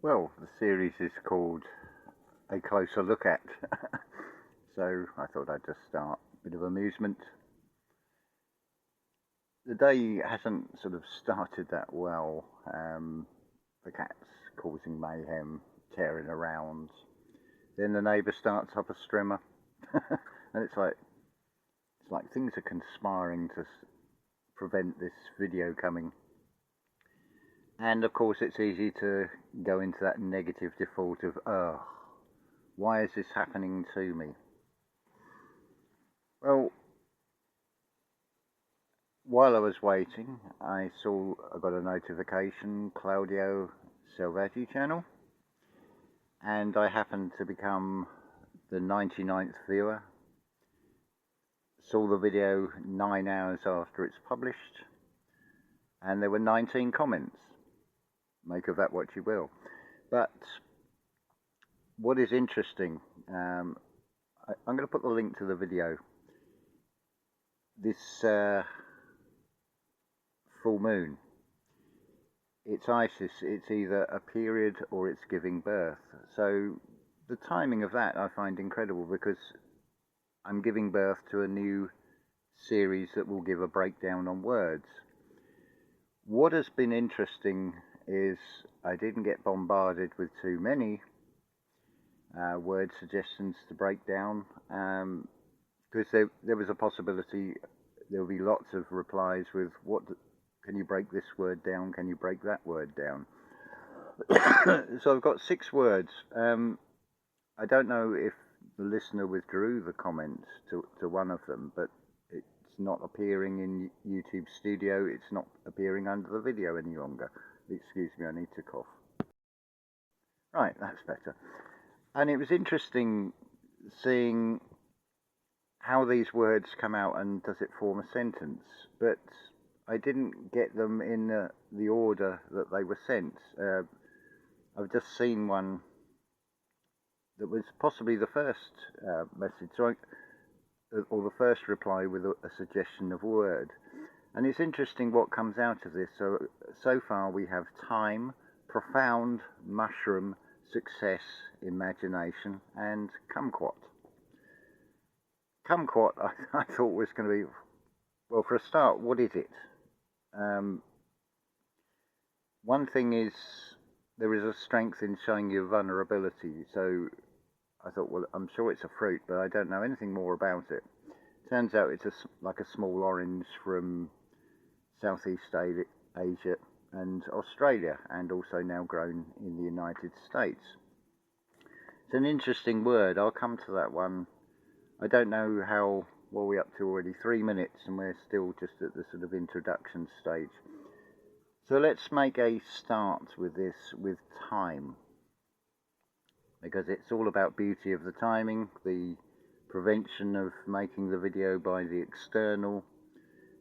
Well, the series is called A Closer Look At, so I thought I'd just start a bit of amusement. The day hasn't sort of started that well. The cat's causing mayhem, tearing around. Then the neighbour starts up a strimmer, and it's like things are conspiring to prevent this video coming. And of course it's easy to go into that negative default of, oh, why is this happening to me? Well, while I was waiting, I got a notification, CLAUDIO SALVAGGI channel, and I happened to become the 99th viewer. Saw the video 9 hours after it's published, and there were 19 comments. Make of that what you will. But what is interesting, I'm going to put the link to the video. This full moon, it's Isis, it's either a period or it's giving birth. So the timing of that I find incredible, because I'm giving birth to a new series that will give a breakdown on words. What has been interesting is I didn't get bombarded with too many word suggestions to break down, because there was a possibility there will be lots of replies with, what can you break this word down, can you break that word down? So I've got 6 words. I don't know if the listener withdrew the comments to one of them, but it's not appearing in YouTube Studio, it's not appearing under the video any longer. Excuse me, I need to cough. Right, that's better. And it was interesting seeing how these words come out and does it form a sentence, but I didn't get them in the order that they were sent. I've just seen one that was possibly the first message, or the first reply with a suggestion of word. And it's interesting what comes out of this. So far we have time, profound, mushroom, success, imagination, and kumquat. Kumquat I thought was going to be, well, for a start, what is it? One thing is, there is a strength in showing your vulnerability. So I thought, well, I'm sure it's a fruit, but I don't know anything more about it. Turns out it's like a small orange from Southeast Asia and Australia, and also now grown in the United States. It's an interesting word. I'll come to that one. I don't know how well we're up to already. 3 minutes, and we're still just at the sort of introduction stage. So let's make a start with this, with time, because it's all about beauty of the timing, the prevention of making the video by the external.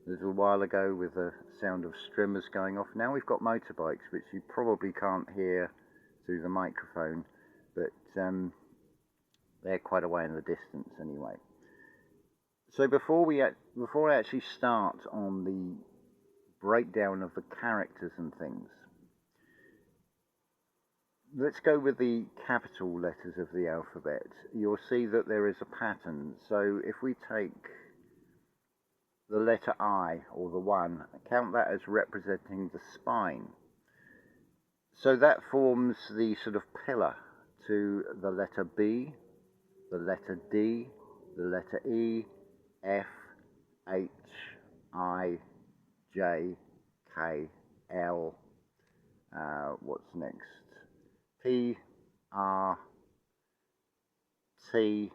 A little while ago with the sound of strimmers going off. Now we've got motorbikes, which you probably can't hear through the microphone, but they're quite a way in the distance anyway. So before I actually start on the breakdown of the characters and things, let's go with the capital letters of the alphabet. You'll see that there is a pattern. So if we take the letter I, or the 1, count that as representing the spine. So that forms the sort of pillar to the letter B, the letter D, the letter E, F, H, I, J, K, L, what's next? P, R, T,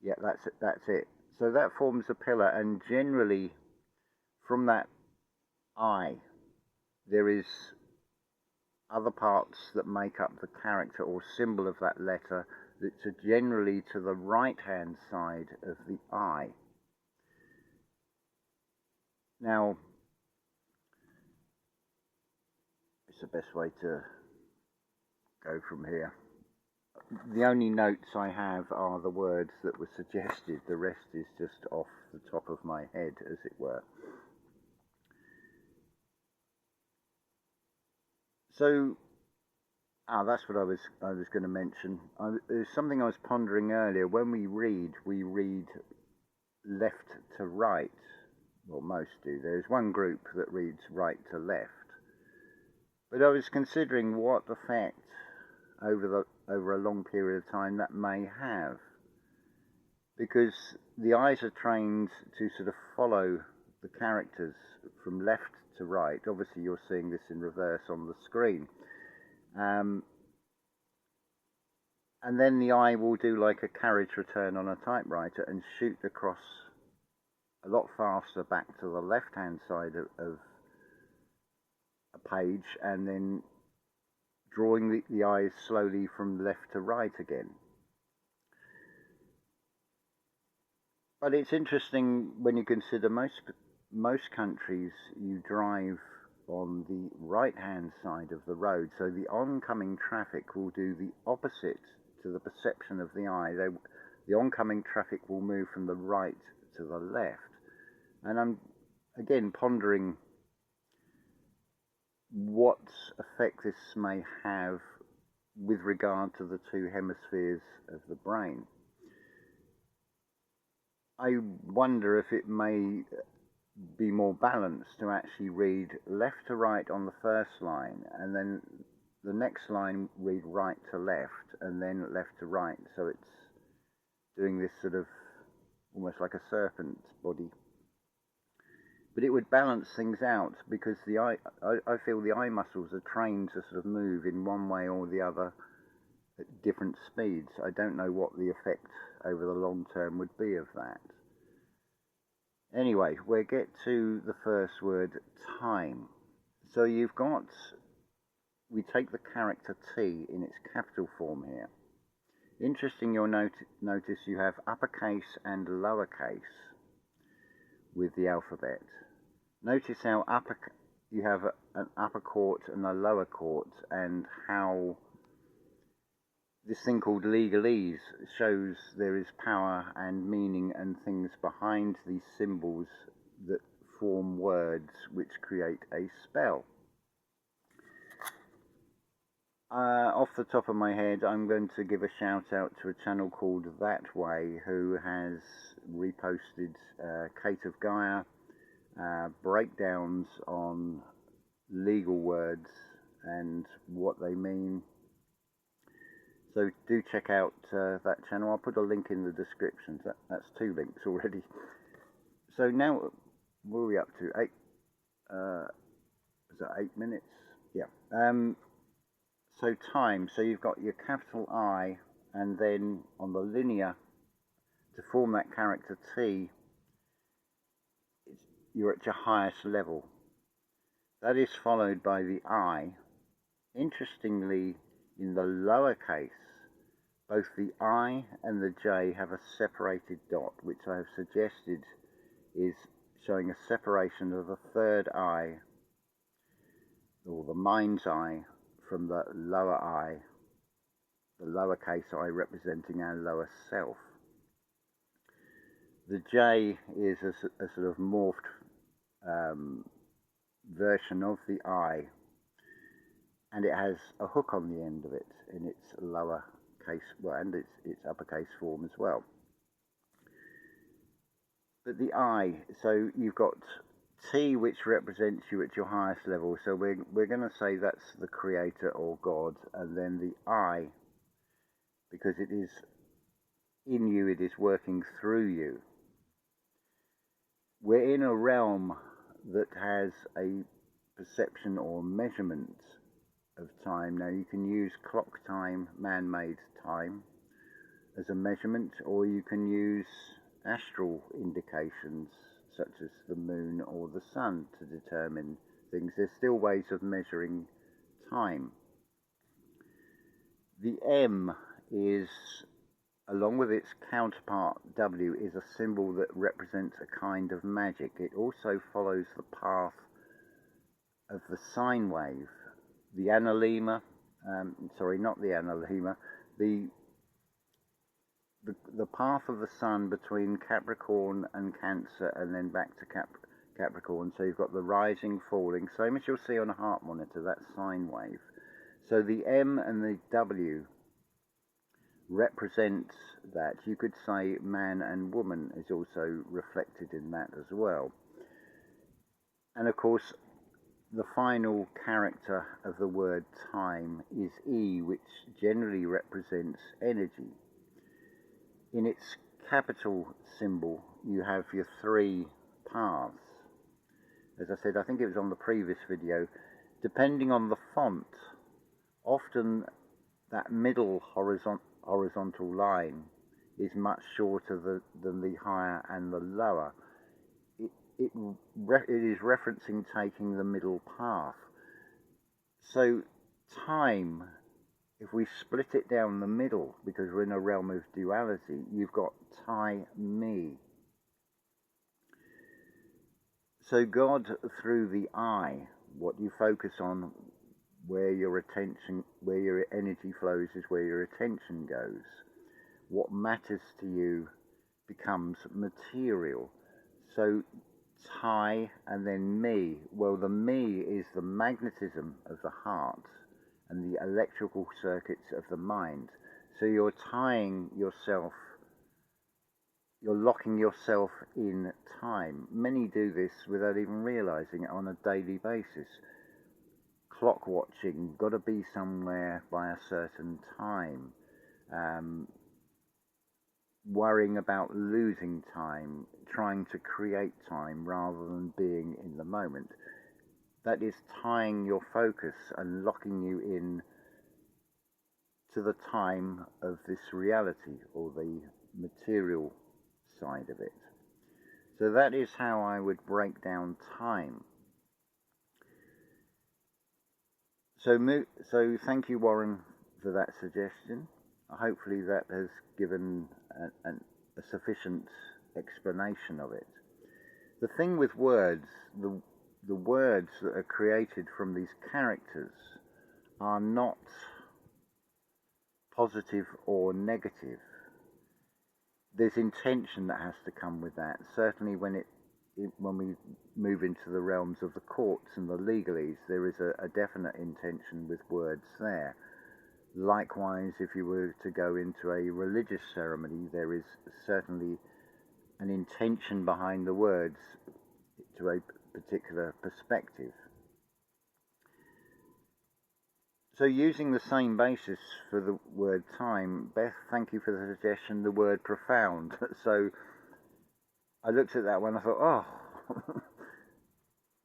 yeah, that's it. So that forms a pillar, and generally from that I, there is other parts that make up the character or symbol of that letter that are generally to the right-hand side of the I. Now, it's the best way to go from here. The only notes I have are the words that were suggested. The rest is just off the top of my head, as it were. So, that's what I was going to mention. There's something I was pondering earlier. When we read left to right. Well, most do. There's one group that reads right to left. But I was considering what effect over a long period of time that may have, because the eyes are trained to sort of follow the characters from left to right. Obviously, you're seeing this in reverse on the screen. And then the eye will do like a carriage return on a typewriter and shoot across a lot faster back to the left-hand side of a page, and then drawing the eyes slowly from left to right again. But it's interesting when you consider most countries, you drive on the right-hand side of the road, so the oncoming traffic will do the opposite to the perception of the eye. The oncoming traffic will move from the right to the left. And I'm, again, pondering what effect this may have with regard to the two hemispheres of the brain. I wonder if it may be more balanced to actually read left to right on the first line, and then the next line read right to left, and then left to right, so it's doing this sort of almost like a serpent's body. But it would balance things out, because I feel the eye muscles are trained to sort of move in one way or the other at different speeds. I don't know what the effect over the long term would be of that. Anyway, we'll get to the first word, time. So we take the character T in its capital form here. Interesting, you'll notice you have uppercase and lowercase with the alphabet. Notice how you have an upper court and a lower court, and how this thing called legalese shows there is power and meaning and things behind these symbols that form words which create a spell. Off the top of my head, I'm going to give a shout out to a channel called That Way, who has reposted Kate of Gaia breakdowns on legal words and what they mean. So do check out that channel. I'll put a link in the description. That's 2 links already. So now, what are we up to? 8? Is that 8 minutes? Yeah. So time. So you've got your capital I, and then on the linear, to form that character T, you're at your highest level. That is followed by the I. Interestingly, in the lowercase, both the I and the J have a separated dot, which I have suggested is showing a separation of the third eye, or the mind's eye, from the lower eye, the lowercase I representing our lower self. The J is a sort of morphed version of the I, and it has a hook on the end of it in its lower case, well, and its uppercase form as well. But the I, so you've got T, which represents you at your highest level, so we're going to say that's the creator or God, and then the I, because it is in you, it is working through you. We're in a realm that has a perception or measurement of time. Now, you can use clock time, man-made time, as a measurement, or you can use astral indications such as the moon or the sun to determine things. There's still ways of measuring time. The M is, along with its counterpart W, is a symbol that represents a kind of magic. It also follows the path of the sine wave. The analemma, not the analemma, the path of the sun between Capricorn and Cancer, and then back to Capricorn. So you've got the rising, falling, same as you'll see on a heart monitor, that sine wave. So the M and the W represents that. You could say man and woman is also reflected in that as well. And of course, the final character of the word time is E, which generally represents energy. In its capital symbol, you have your three paths. As I said, I think it was on the previous video, depending on the font, often that middle horizontal line is much shorter than the higher and the lower. It is referencing taking the middle path. So time, if we split it down the middle, because we're in a realm of duality, you've got time. So God, through the eye, what you focus on, where your attention, where your energy flows is where your attention goes. What matters to you becomes material. So Tai and then me. Well, the me is the magnetism of the heart and the electrical circuits of the mind. So you're tying yourself, you're locking yourself in time. Many do this without even realizing it on a daily basis. Clock watching, got to be somewhere by a certain time. Worrying about losing time, trying to create time rather than being in the moment. That is tying your focus and locking you in to the time of this reality, or the material side of it. So that is how I would break down time. So thank you, Warren, for that suggestion. Hopefully that has given a sufficient explanation of it. The thing with words, the words that are created from these characters are not positive or negative. There's intention that has to come with that. Certainly when we move into the realms of the courts and the legalese, there is a definite intention with words there. Likewise, if you were to go into a religious ceremony, there is certainly an intention behind the words to a particular perspective. So using the same basis for the word time, Beth, thank you for the suggestion, the word profound. So I looked at that one, I thought, oh,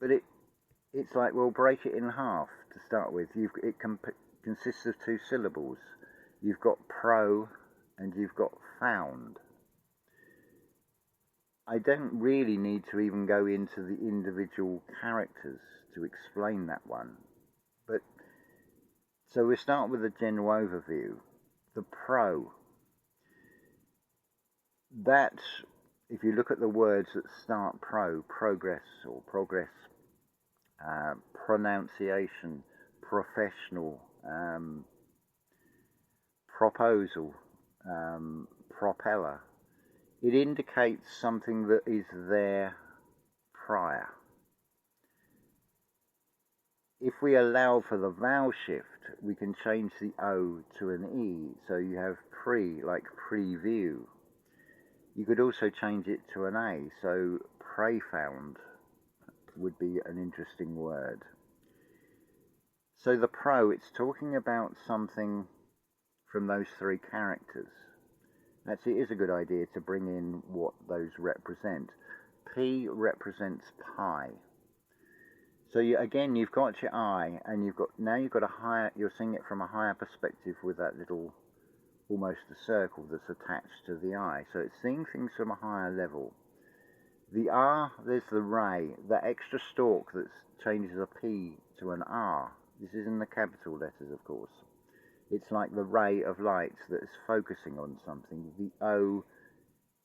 but it's like, well, break it in half to start with. It consists of two syllables. You've got pro and you've got found. I don't really need to even go into the individual characters to explain that one. But so we start with a general overview. The pro. That, if you look at the words that start progress or progress, pronunciation, professional, proposal, propeller, it indicates something that is there prior. If we allow for the vowel shift, we can change the O to an E, so you have pre, like preview. You could also change it to an A, so profound would be an interesting word. So the pro, it's talking about something from those three characters. Actually, it is a good idea to bring in what those represent. P represents pi. So again, you've got your I, and you've got a higher. You're seeing it from a higher perspective with that little, almost a circle that's attached to the I. So it's seeing things from a higher level. The R, there's the ray, that extra stalk that changes a P to an R. This is in the capital letters, of course. It's like the ray of light that is focusing on something. The O,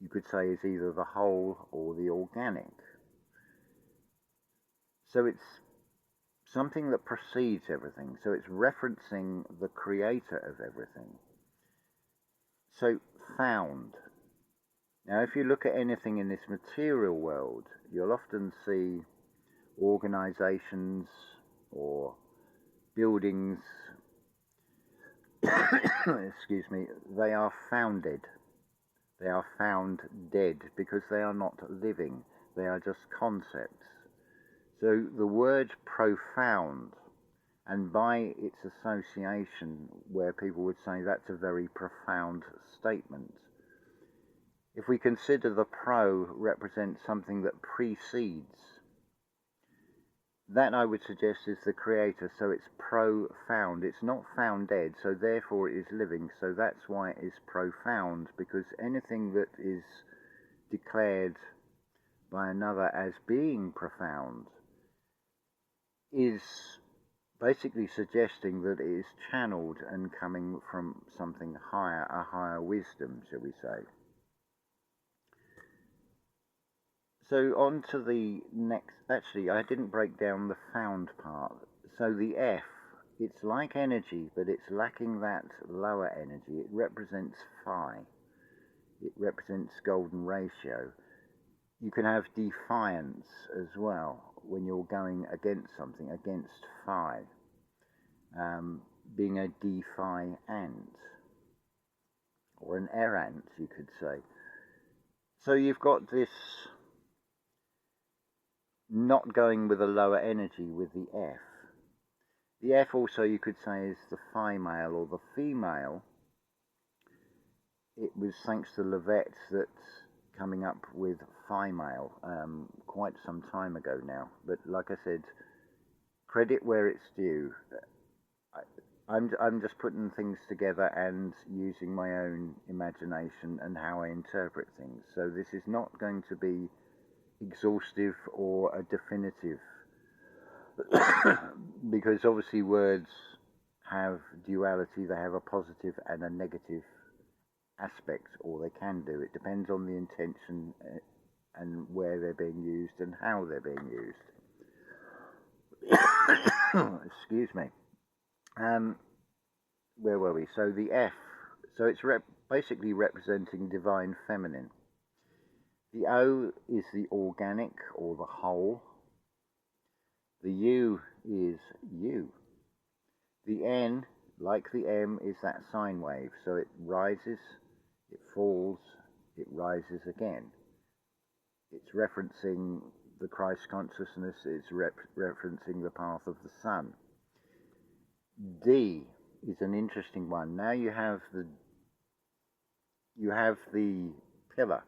you could say, is either the whole or the organic. So it's something that precedes everything. So it's referencing the creator of everything. So found. Now, if you look at anything in this material world, you'll often see organizations or buildings excuse me, they are founded. They are found dead because they are not living. They are just concepts. So the word profound, and by its association, where people would say that's a very profound statement, if we consider the pro represents something that precedes, that I would suggest is the creator, so it's profound. It's not found dead, so therefore it is living, so that's why it is profound, because anything that is declared by another as being profound is basically suggesting that it is channeled and coming from something higher, a higher wisdom, shall we say. So on to the next, actually I didn't break down the found part. So the F, it's like energy, but it's lacking that lower energy. It represents phi. It represents golden ratio. You can have defiance as well when you're going against something, against phi. Being a defiant, or an errant, you could say. So you've got this not going with a lower energy with the F. The F also you could say is the female or the female. It was thanks to Levet that's coming up with female quite some time ago now. But like I said, credit where it's due. I'm just putting things together and using my own imagination and how I interpret things. So this is not going to be exhaustive or a definitive, because obviously words have duality. They have a positive and a negative aspect, or they can do. It depends on the intention and where they're being used and how they're being used. Excuse me. Where were we? So the F, so it's basically representing divine feminine. The O is the organic or the whole. The U is you. The N, like the M, is that sine wave. So it rises, it falls, it rises again. It's referencing the Christ consciousness. It's referencing the path of the sun. D is an interesting one. Now you have the pillar,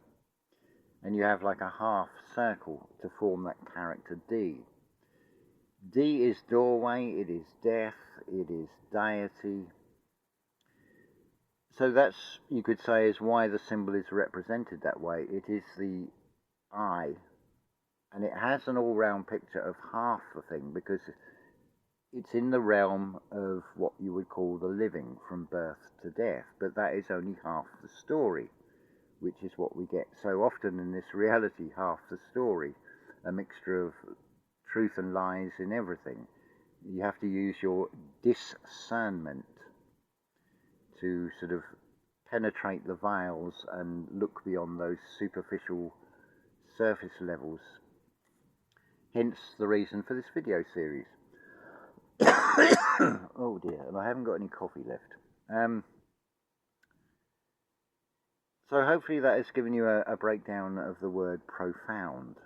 and you have like a half circle to form that character D. D is doorway, it is death, it is deity. So that's, you could say, is why the symbol is represented that way. It is the eye, and it has an all-round picture of half the thing, because it's in the realm of what you would call the living from birth to death, but that is only half the story, which is what we get so often in this reality, half the story, a mixture of truth and lies in everything. You have to use your discernment to sort of penetrate the veils and look beyond those superficial surface levels. Hence the reason for this video series. Oh dear, and I haven't got any coffee left. So hopefully that has given you a breakdown of the word profound.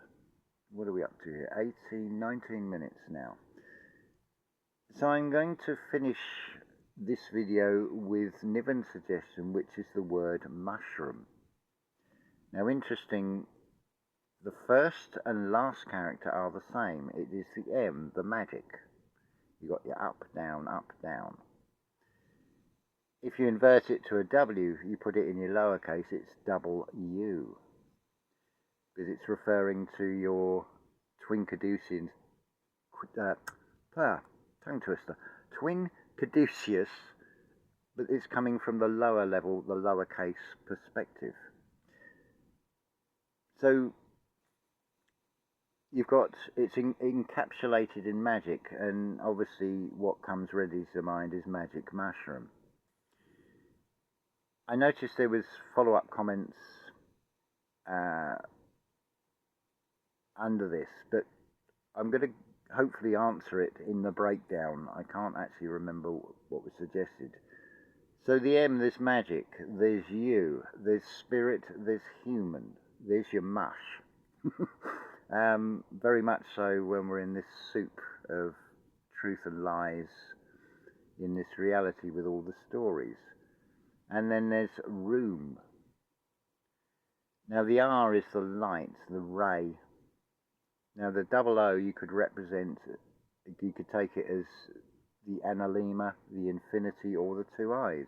What are we up to here? 19 minutes now. So I'm going to finish this video with Niven's suggestion, which is the word mushroom. Now interesting, the first and last character are the same. It is the M, the magic. You got your up, down, up, down. If you invert it to a W, you put it in your lowercase, it's double U. Because it's referring to your twin caduceus, tongue twister, twin caduceus, but it's coming from the lower level, the lowercase perspective. So you've got, it's encapsulated in magic, and obviously what comes ready to mind is magic mushroom. I noticed there was follow-up comments under this, but I'm going to hopefully answer it in the breakdown. I can't actually remember what was suggested. So the M, there's magic, there's you, there's spirit, there's human, there's your mush. Very much so when we're in this soup of truth and lies, in this reality with all the stories. And then there's room. Now the R is the light, the ray. Now the double O you could represent, you could take it as the analema, the infinity, or the two eyes.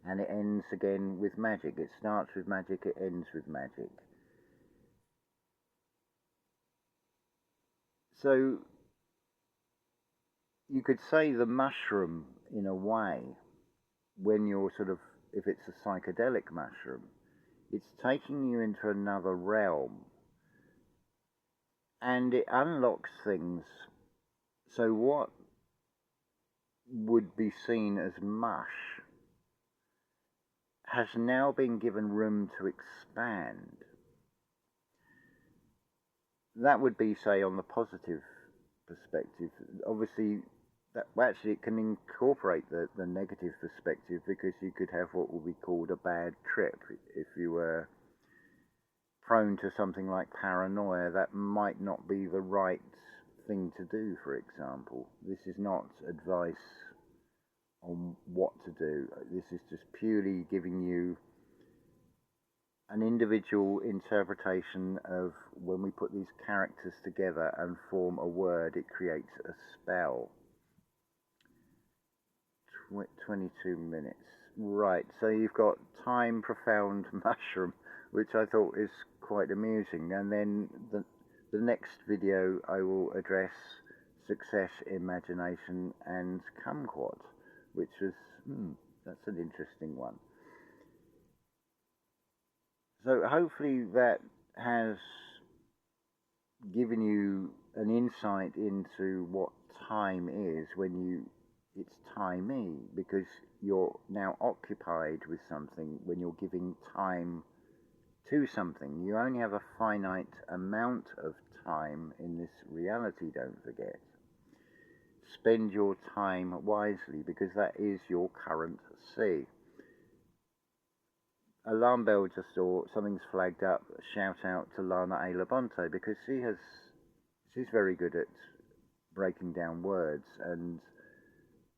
And it ends again with magic. It starts with magic, it ends with magic. So you could say the mushroom, in a way, when you're sort of, if it's a psychedelic mushroom, it's taking you into another realm. And it unlocks things. So what would be seen as mush has now been given room to expand. That would be, say, on the positive perspective. Obviously, that actually it can incorporate the negative perspective, because you could have what would be called a bad trip. If you were prone to something like paranoia, that might not be the right thing to do, for example. This is not advice on what to do. This is just purely giving you an individual interpretation of when we put these characters together and form a word, it creates a spell. 22 minutes. Right, so you've got time, profound, mushroom, which I thought is quite amusing. And then the next video I will address success, imagination, and kumquat, which was, that's an interesting one. So hopefully that has given you an insight into what time is when it's timey, because you're now occupied with something when you're giving time to something. You only have a finite amount of time in this reality, don't forget. Spend your time wisely, because that is your current C. Alarm bell just, or something's flagged up. Shout out to Lana A. Labonte, because she's very good at breaking down words, and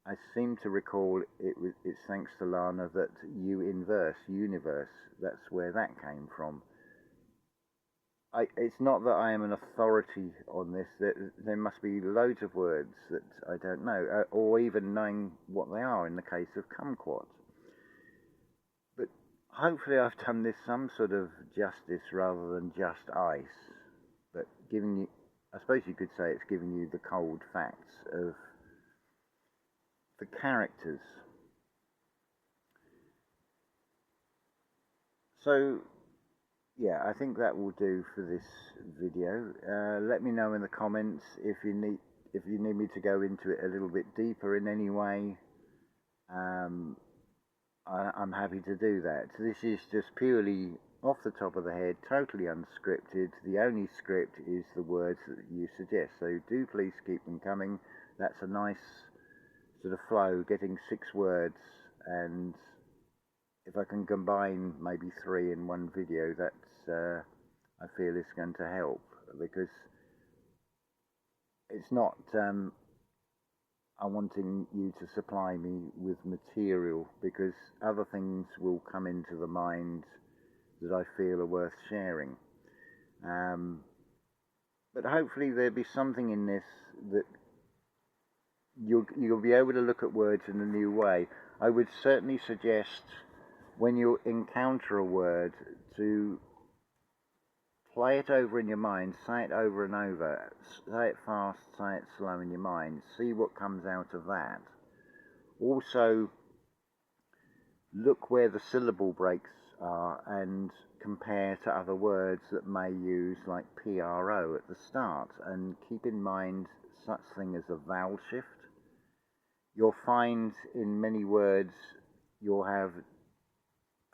I seem to recall it's thanks to Lana that universe, that's where that came from. It's not that I am an authority on this. There must be loads of words that I don't know, or even knowing what they are in the case of kumquat. But hopefully I've done this some sort of justice rather than just ice. But giving you, I suppose you could say it's giving you the cold facts of the characters. So yeah, I think that will do for this video. Let me know in the comments if you need me to go into it a little bit deeper in any way. I'm happy to do that. This is just purely off the top of the head, totally unscripted. The only script is the words that you suggest. So do please keep them coming. That's a nice sort of flow, getting 6 words, and if I can combine maybe 3 in one video, that's I feel is going to help, because it's not I'm wanting you to supply me with material, because other things will come into the mind that I feel are worth sharing. But hopefully there'll be something in this that you'll be able to look at words in a new way. I would certainly suggest, when you encounter a word, to play it over in your mind, say it over and over, say it fast, say it slow in your mind, see what comes out of that. Also, look where the syllable breaks are and compare to other words that may use like PRO at the start, and keep in mind such thing as a vowel shift. You'll find in many words you'll have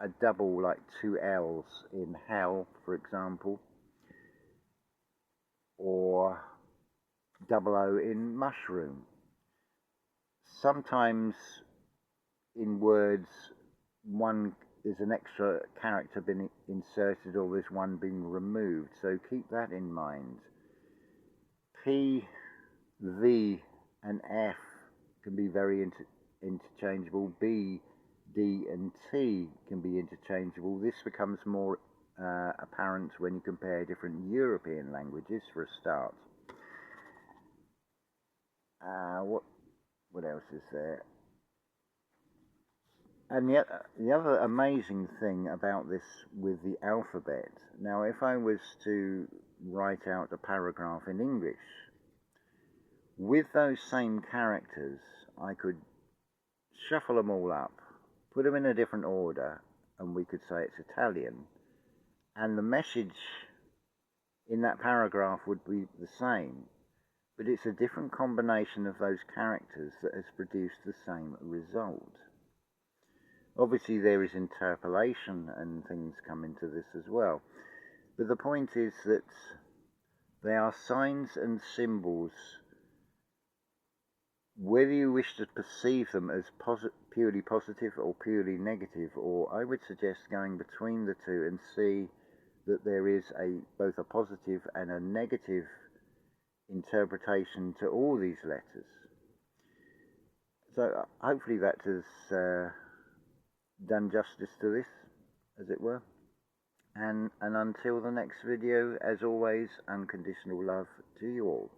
a double, like 2 L's in hell, for example, or double O in mushroom. Sometimes in words, one there's an extra character been inserted or there's one being removed. So keep that in mind. P, V, and F can be very interchangeable. B, D, and T can be interchangeable. This becomes more apparent when you compare different European languages, for a start. What else is there? And yet, the other amazing thing about this with the alphabet, now if I was to write out a paragraph in English, with those same characters, I could shuffle them all up, put them in a different order, and we could say it's Italian, and the message in that paragraph would be the same, but it's a different combination of those characters that has produced the same result. Obviously there is interpolation and things come into this as well, but the point is that they are signs and symbols, whether you wish to perceive them as purely positive or purely negative, or I would suggest going between the two and see that there is both a positive and a negative interpretation to all these letters. So hopefully that has done justice to this, as it were. And until the next video, as always, unconditional love to you all.